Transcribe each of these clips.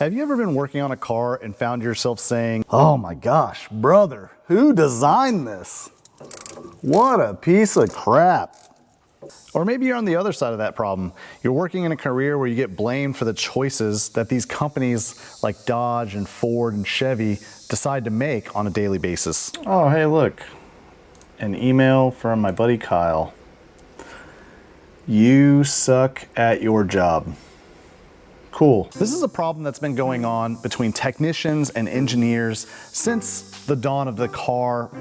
Have you ever been working on a car and found yourself saying, "Oh my gosh, brother, who designed this? What a piece of crap." Or maybe you're on the other side of that problem. You're working in a career where you get blamed for the choices that these companies like Dodge and Ford and Chevy decide to make on a daily basis. Oh, hey, look, an email from my buddy Kyle. You suck at your job. Cool. This is a problem that's been going on between technicians and engineers since the dawn of the car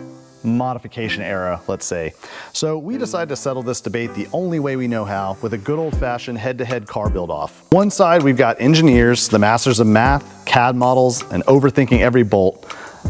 modification era, let's say. So we decided to settle this debate the only way we know how, with a good old-fashioned head-to-head car build-off. One side, we've got engineers, the masters of math, CAD models, and overthinking every bolt.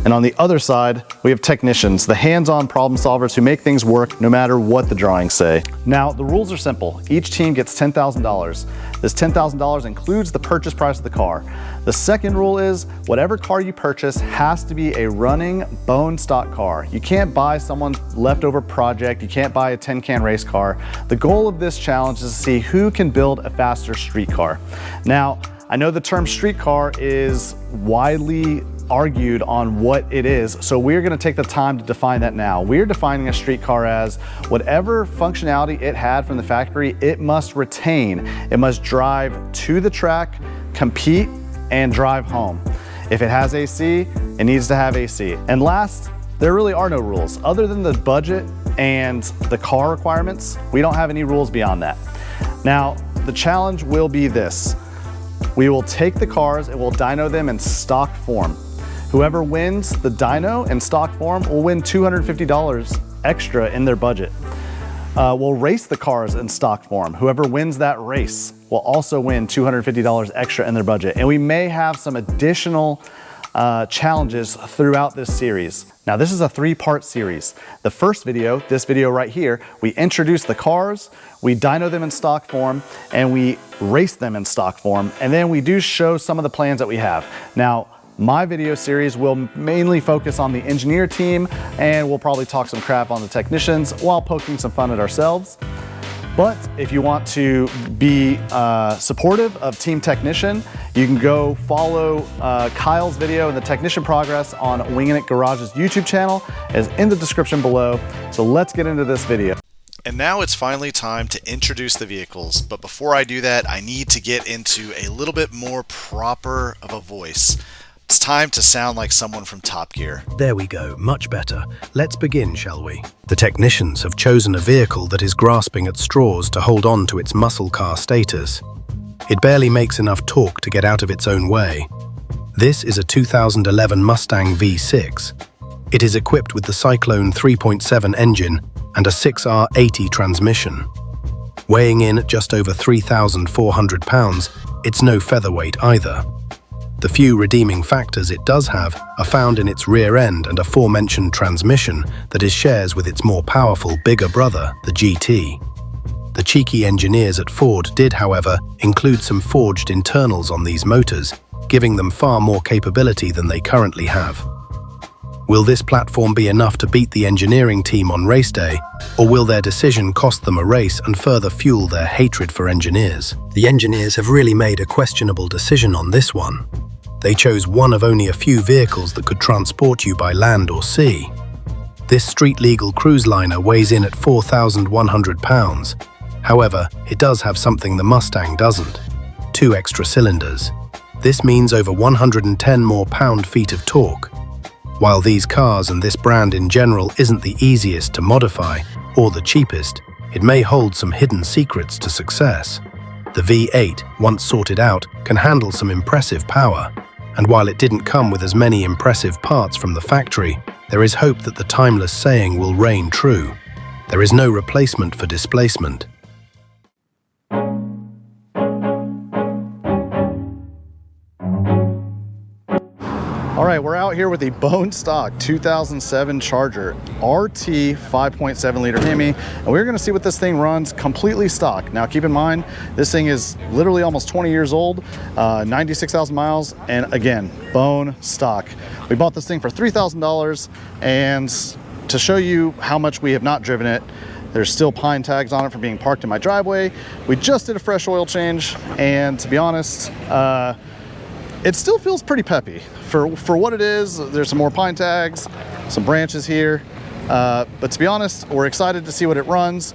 And on the other side, we have technicians, the hands-on problem solvers who make things work no matter what the drawings say. Now, the rules are simple. Each team gets $10,000. This $10,000 includes the purchase price of the car. The second rule is whatever car you purchase has to be a running bone stock car. You can't buy someone's leftover project. You can't buy a tin can race car. The goal of this challenge is to see who can build a faster street car. Now, I know the term street car is widely argued on what it is, so we're going to take the time to define that now. We're defining a street car as whatever functionality it had from the factory, it must retain. It must drive to the track, compete, and drive home. If it has AC, it needs to have AC. And last, there really are no rules. Other than the budget and the car requirements, we don't have any rules beyond that. Now, the challenge will be this. We will take the cars and we'll dyno them in stock form. Whoever wins the dyno in stock form will win $250 extra in their budget. We'll race the cars in stock form. Whoever wins that race will also win $250 extra in their budget. And we may have some additional challenges throughout this series. Now, this is a three-part series. The first video, this video right here, we introduce the cars, we dyno them in stock form, and we race them in stock form. And then we do show some of the plans that we have. Now, my video series will mainly focus on the engineer team, and we'll probably talk some crap on the technicians while poking some fun at ourselves. But if you want to be supportive of Team Technician, you can go follow Kyle's video and the technician progress on Winging It Garage's YouTube channel, is in the description below. So let's get into this video. And now it's finally time to introduce the vehicles. But before I do that, I need to get into a little bit more proper of a voice. It's time to sound like someone from Top Gear. There we go, much better. Let's begin, shall we? The technicians have chosen a vehicle that is grasping at straws to hold on to its muscle car status. It barely makes enough torque to get out of its own way. This is a 2011 Mustang V6. It is equipped with the Cyclone 3.7 engine and a 6R80 transmission. Weighing in at just over 3,400 pounds, it's no featherweight either. The few redeeming factors it does have are found in its rear end and aforementioned transmission that it shares with its more powerful bigger brother, the GT. The cheeky engineers at Ford did, however, include some forged internals on these motors, giving them far more capability than they currently have. Will this platform be enough to beat the engineering team on race day, or will their decision cost them a race and further fuel their hatred for engineers? The engineers have really made a questionable decision on this one. They chose one of only a few vehicles that could transport you by land or sea. This street-legal cruise liner weighs in at 4,100 pounds. However, it does have something the Mustang doesn't: 2 extra cylinders. This means over 110 more pound-feet of torque. While these cars and this brand in general isn't the easiest to modify or the cheapest, it may hold some hidden secrets to success. The V8, once sorted out, can handle some impressive power. And while it didn't come with as many impressive parts from the factory, there is hope that the timeless saying will reign true: there is no replacement for displacement. All right, we're out here with a bone stock 2007 Charger RT 5.7 liter Hemi, and we're gonna see what this thing runs completely stock. Now keep in mind, this thing is literally almost 20 years old, 96,000 miles, and again, bone stock. We bought this thing for $3,000, and to show you how much we have not driven it, there's still pine tags on it for being parked in my driveway. We just did a fresh oil change, and to be honest, it still feels pretty peppy for what it is. There's some more pine tags, some branches here, but to be honest, we're excited to see what it runs.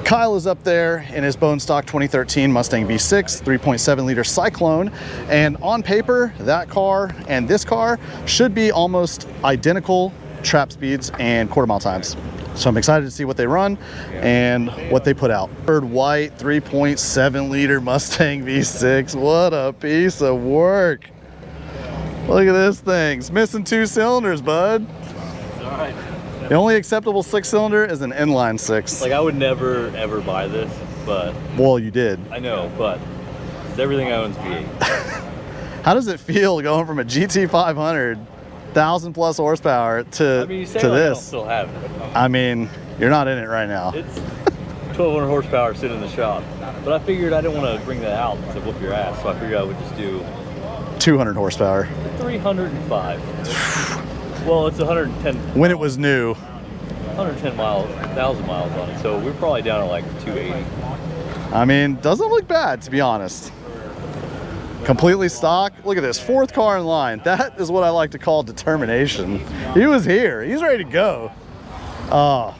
Kyle is up there in his bone stock 2013 Mustang V6 3.7 liter Cyclone, and on paper that car and this car should be almost identical trap speeds and quarter mile times. So I'm excited to see what they run and what they put out. Third white 3.7 liter Mustang V6. What a piece of work. Look at this thing. It's missing 2 cylinders, bud. It's all right. The only acceptable 6-cylinder is an inline 6. Like, I would never ever buy this, but Well, you did. I know, but everything I own is V8. How does it feel going from a GT500, 1,000 plus horsepower to, I mean, you say to like I don't this? still have it. I mean, you're not in it right now. It's 1,200 horsepower sitting in the shop, but I figured I didn't want to bring that out to whoop your ass, so I figured I would just do 200 horsepower. 305. Well, it's 110. When it was new. 110 miles, 1,000 miles on it, so we're probably down to like 280. I mean, doesn't look bad, to be honest. Completely stock. Look at this, 4th car in line. That is what I like to call determination. He was here. He's ready to go. Oh,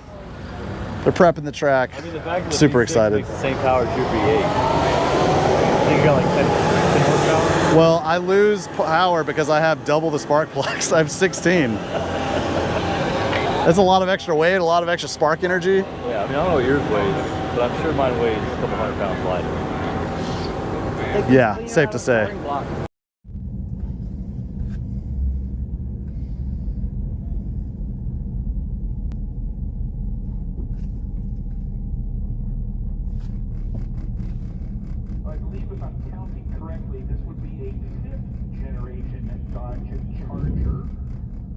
they're prepping the track. I mean, the fact that Super V6 excited. makes the same power as your V8. I think you got like 10 horsepower. Well, I lose power because I have double the spark plugs. I have 16. That's a lot of extra weight, a lot of extra spark energy. Yeah, I mean, I don't know what yours weighs, but I'm sure mine weighs a couple 100 pounds lighter. Yeah, safe to say. I believe if I'm counting correctly, this would be a 5th generation Dodge Charger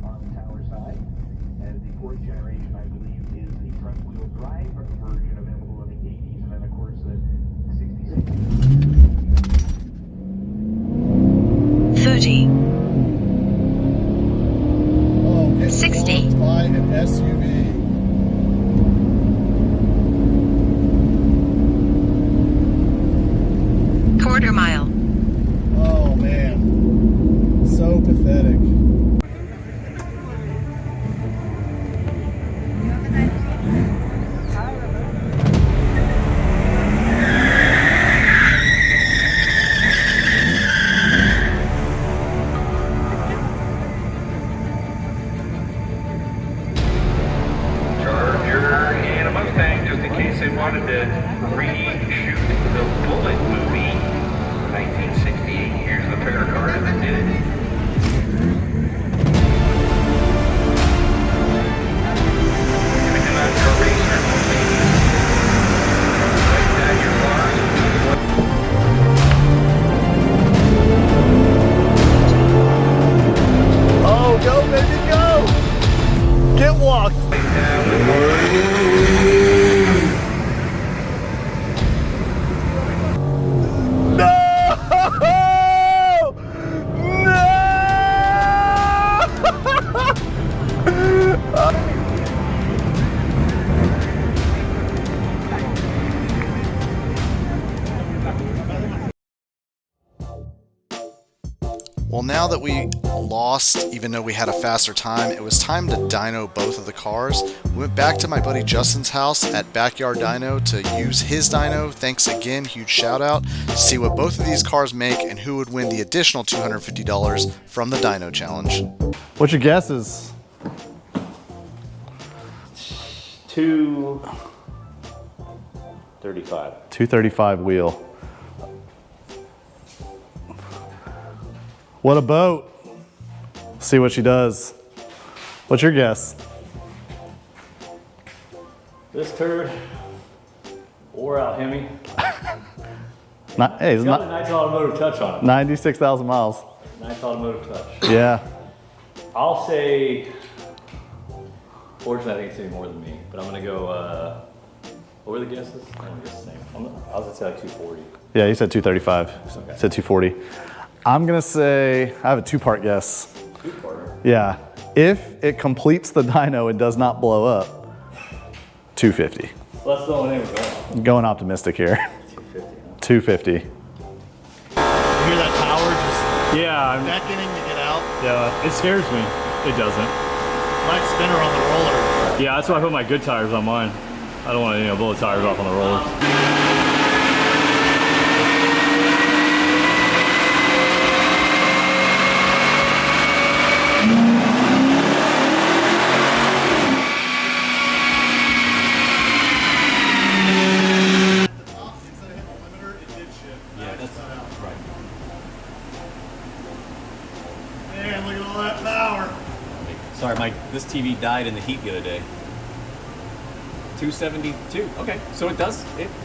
on the tower side. And the 4th generation, I believe, is the front-wheel drive version available in the 80s, and then, of course, the 66. 30, Oh, 60. By an SUV. quarter mile, Oh man, so pathetic. Charger and a Mustang, just in case they wanted to reshoot the Bullet movie. 1968, here's the pair of cars that did it. Gonna come out to a racer, ladies. Right down your bars. Oh, go baby, go! Get walked. Right down the bars. No! Well, now that we lost, even though we had a faster time, it was time to dyno both of the cars. We went back to my buddy Justin's house at Backyard Dyno to use his dyno. Thanks again, huge shout out, to see what both of these cars make and who would win the additional $250 from the dyno challenge. What's your guesses? 235. 235 wheel. What a boat. See what she does. What's your guess? This turd wore out Hemi. Not, hey, it's It's got a not nice automotive touch on it. 96,000 miles. Nice automotive touch. Yeah. I'll say, fortunately, I think it's gonna be more than me, but I'm gonna go, what were the guesses? I don't guess the same. I was gonna say like 240. Yeah, you said 235. Okay. Said 240. I'm gonna say, I have a 2-part guess. Two-parter. Yeah. If it completes the dyno and does not blow up, 250. Well, that's the only thing we're going on. Going optimistic here. 250, huh? 250. You hear that power just Yeah, beckoning to get out. yeah, it scares me. It doesn't. Might spin her on the roller. Yeah, that's why I put my good tires on mine. I don't want to, blow the tires off on the rollers. Yeah, that's right. Man, look at all that power. Sorry, this TV died in the heat the other day. 272. Okay, so it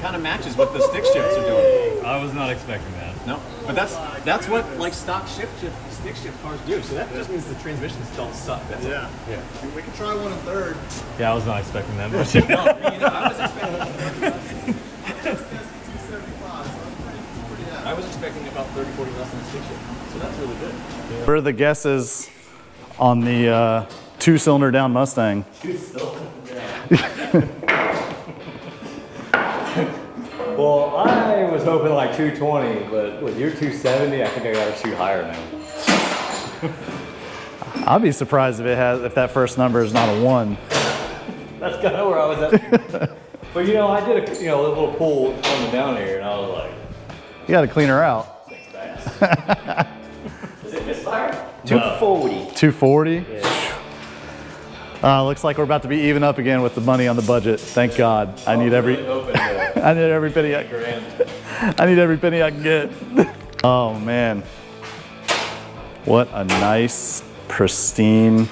kind of matches what the stick shifts are doing. I was not expecting that. No, but that's what like stock stick shift cars do. So that just means the transmissions don't suck. That's all. Yeah. Yeah. We can try one in third. Yeah, I was not expecting that much. No, I was expecting. I was expecting about 30, 40 less than a stick shift. So that's really good. What are the guesses on the two-cylinder down Mustang? Well, I was hoping like 220, but with your 270, I think I gotta shoot higher now. I'd be surprised if that first number is not a 1. That's kind of where I was at. But I did a little pull coming down here, and I was like, You got to clean her out. "This thing's fast." Is it misfired? 240. 240. Looks like we're about to be even up again with the money on the budget. Thank God. I need every penny. I need every penny I can get. Oh man, what a nice, pristine,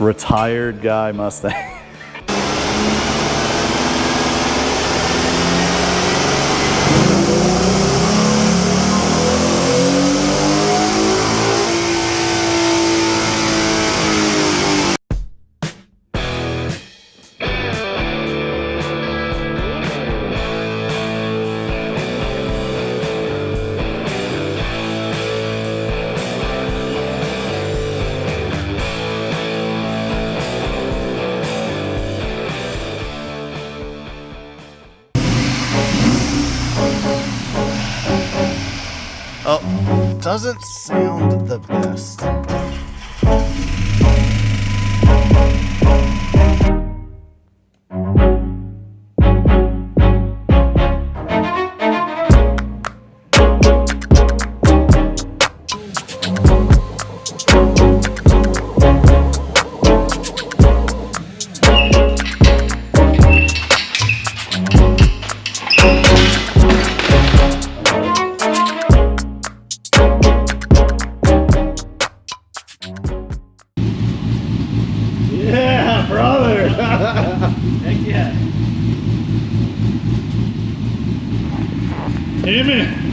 retired guy Mustang. Oh, doesn't sound the best. Yeah, brother. Heck yeah. Amen.